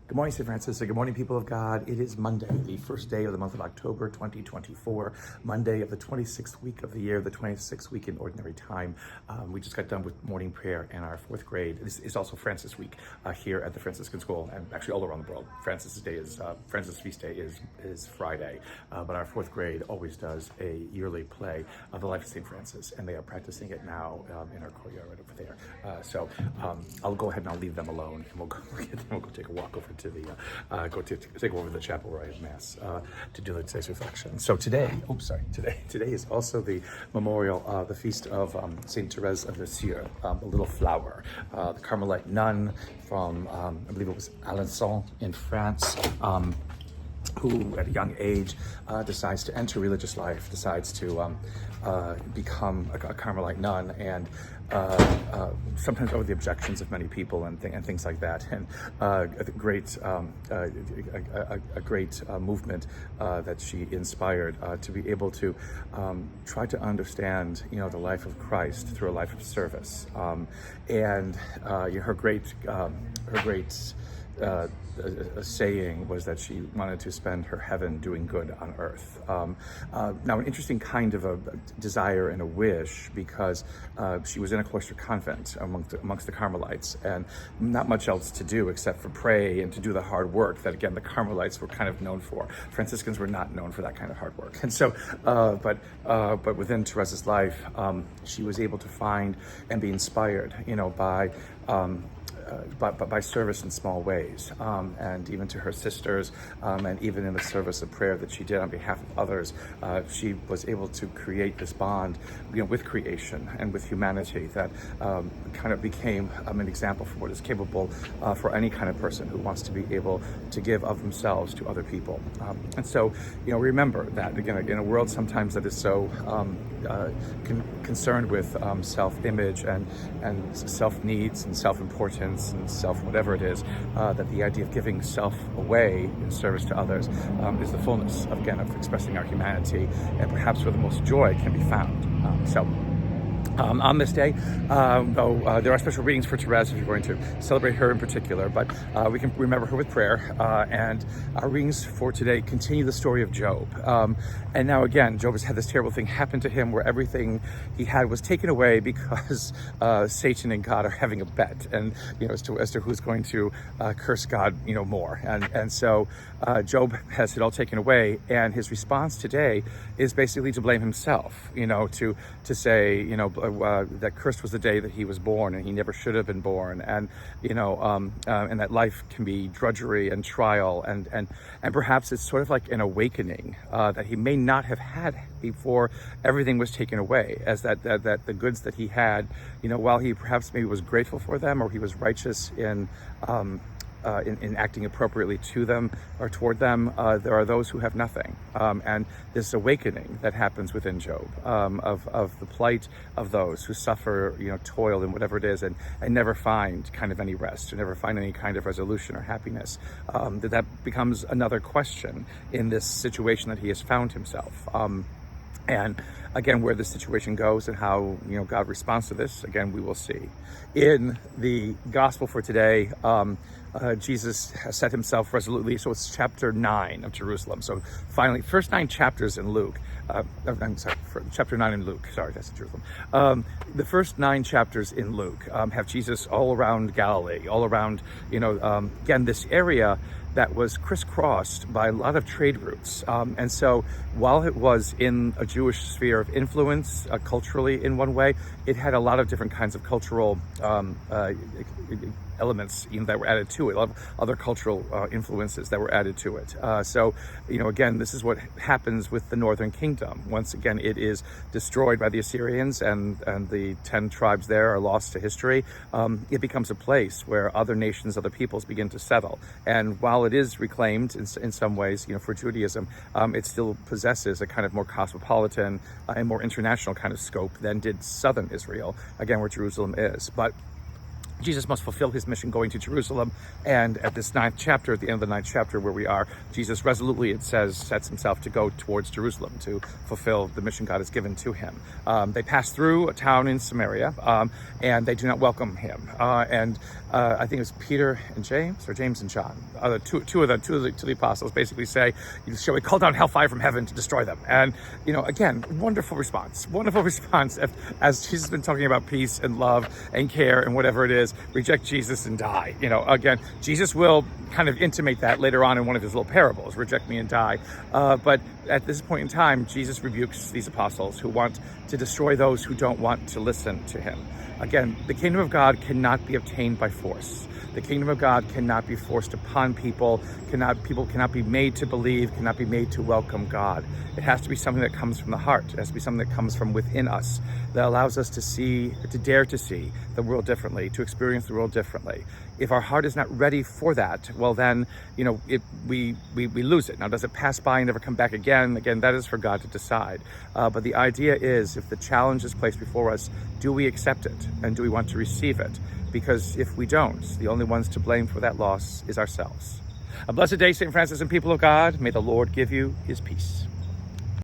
Good morning, St. Francis. Good morning, people of God. It is Monday, the first day of the month of October, 2024. Monday of the 26th week of the year, the 26th week in Ordinary Time. We just got done with morning prayer in our fourth grade. This is also Francis Week here at the Franciscan School, and actually all around the world. Francis' feast day is Friday, but our fourth grade always does a yearly play of the life of St. Francis, and they are practicing it now in our courtyard right over there. So I'll go ahead and I'll leave them alone, and we'll go take a walk over to the take over the chapel where I have mass to do today's reflection. So today is also the memorial, the feast of Saint Therese of Lisieux, a little flower, the Carmelite nun from I believe it was Alençon in France. Who at a young age decides to enter religious life, decides to become a Carmelite nun, and sometimes over the objections of many people and things like that, and a great movement that she inspired to be able to try to understand, the life of Christ through a life of service, and her great a saying was that she wanted to spend her heaven doing good on earth. Now, an interesting kind of a desire and a wish, because she was in a cloister convent amongst the Carmelites, and not much else to do except for pray and to do the hard work that, again, the Carmelites were kind of known for. Franciscans were not known for that kind of hard work. And so, but within Therese's life, she was able to find and be inspired, by service in small ways, and even to her sisters, and even in the service of prayer that she did on behalf of others, she was able to create this bond, with creation and with humanity that kind of became an example for what is capable for any kind of person who wants to be able to give of themselves to other people. And so, remember that, again, in a world sometimes that is so concerned with self-image and self-needs and self-importance and self whatever it is, that the idea of giving self away in service to others is the fullness of expressing our humanity, and perhaps where the most joy can be found. On this day, though there are special readings for Therese if you're going to celebrate her in particular, but we can remember her with prayer, and our readings for today continue the story of Job. And now again, Job has had this terrible thing happen to him where everything he had was taken away because Satan and God are having a bet, and as to who's going to curse God more. And so Job has it all taken away, and his response today is basically to blame himself, to say, that cursed was the day that he was born, and he never should have been born, and and that life can be drudgery and trial, and perhaps it's sort of like an awakening that he may not have had before everything was taken away, as that the goods that he had, while he perhaps maybe was grateful for them, or he was righteous in acting appropriately to them or toward them, there are those who have nothing, and this awakening that happens within Job of the plight of those who suffer, toil in whatever it is, and never find kind of any rest, or never find any kind of resolution or happiness. That becomes another question in this situation that he has found himself. And again, where this situation goes and how God responds to this, again, we will see. In the gospel for today, Jesus has set himself resolutely. So it's chapter 9 of Jerusalem. So finally, first 9 chapters in Luke. Chapter 9 in Luke. Sorry, that's Jerusalem. The first 9 chapters in Luke have Jesus all around Galilee, all around, again, this area that was crisscrossed by a lot of trade routes. And so while it was in a Jewish sphere of influence, culturally in one way, it had a lot of different kinds of cultural elements that were added to it, a lot of other cultural influences that were added to it. So, again, this is what happens with the northern kingdom. Once again, it is destroyed by the Assyrians, and the 10 tribes there are lost to history. It becomes a place where other nations, other peoples begin to settle. And while it is reclaimed in some ways, for Judaism, it still possesses a kind of more cosmopolitan and more international kind of scope than did southern Israel, again, where Jerusalem is. But Jesus must fulfill his mission going to Jerusalem, and at this 9th chapter, at the end of the 9th chapter where we are, Jesus resolutely, it says, sets himself to go towards Jerusalem to fulfill the mission God has given to him. They pass through a town in Samaria, and they do not welcome him. And I think it was Peter and James, or James and John. Two of the apostles basically say, "Shall we call down hellfire from heaven to destroy them?" And again, wonderful response. As Jesus has been talking about peace and love and care and whatever it is, reject Jesus and die. Again, Jesus will kind of intimate that later on in one of his little parables, "Reject me and die." But at this point in time, Jesus rebukes these apostles who want to destroy those who don't want to listen to him. Again, the kingdom of God cannot be obtained by force. The kingdom of God cannot be forced upon people. People cannot be made to believe, cannot be made to welcome God. It has to be something that comes from the heart. It has to be something that comes from within us, that allows us to dare to see the world differently, to experience the world differently. If our heart is not ready for that, well then, we lose it. Now, does it pass by and never come back again? Again, that is for God to decide. But the idea is, if the challenge is placed before us, do we accept it? And do we want to receive it? Because if we don't, the only ones to blame for that loss is ourselves. A blessed day, St. Francis and people of God. May the Lord give you his peace.